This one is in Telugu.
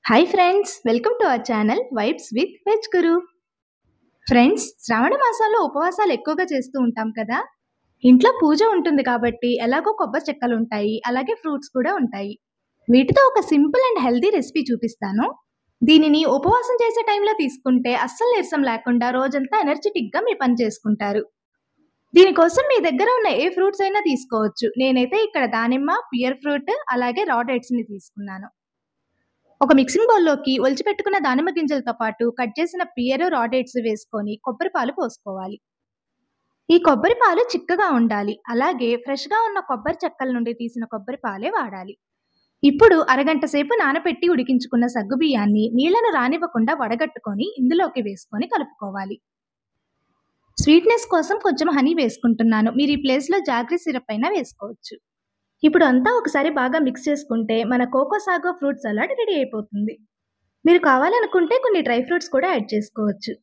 Hi friends, welcome to our channel vibes with veg guru. Friends, Shravana మాసాల్లో ఉపవాసాలు ఎక్కువగా చేస్తూ ఉంటాం కదా. ఇంట్లో పూజ ఉంటుంది కాబట్టి ఎలాగో కొబ్బరి చెక్కలు ఉంటాయి, అలాగే ఫ్రూట్స్ కూడా ఉంటాయి. వీటితో ఒక సింపుల్ అండ్ హెల్దీ రెసిపీ చూపిస్తాను. దీనిని ఉపవాసం చేసే టైంలో తీసుకుంటే అస్సలు నీరసం లేకుండా రోజంతా ఎనర్జెటిక్గా మీ పని చేసుకుంటారు. దీనికోసం మీ దగ్గర ఉన్న ఏ ఫ్రూట్స్ అయినా తీసుకోవచ్చు. నేనైతే ఇక్కడ దానిమ్మ, పియర్ ఫ్రూట్, అలాగే రా డేట్స్ని తీసుకున్నాను. ఒక మిక్సింగ్ బౌల్‌లోకి ఒలిచిపెట్టుకున్న దానిమ్మ గింజలతో పాటు కట్ చేసిన పియర్, రా డేట్స్ వేసుకొని కొబ్బరి పాలు పోసుకోవాలి. ఈ కొబ్బరి పాలు చిక్కగా ఉండాలి. అలాగే ఫ్రెష్‌గా ఉన్న కొబ్బరి చెక్కల నుండి తీసిన కొబ్బరి పాలే వాడాలి. ఇప్పుడు అరగంట సేపు నానపెట్టి ఉడికించుకున్న సగ్గుబియ్యాన్ని నీళ్లను రానివ్వకుండా వడగట్టుకొని ఇందులోకి వేసుకొని కలుపుకోవాలి. స్వీట్‌నెస్ కోసం కొంచెం హనీ వేసుకుంటున్నాను. మీరు ఈ ప్లేస్‌లో జాగరీ సిరప్ అయినా వేసుకోవచ్చు. ఇప్పుడు అంతా ఒకసారి బాగా మిక్స్ చేసుకుంటే మన coco sago fruit salad ready అయిపోతుంది. మీరు కావాలనుకుంటే కొన్ని డ్రై ఫ్రూట్స్ కూడా యాడ్ చేసుకోవచ్చు.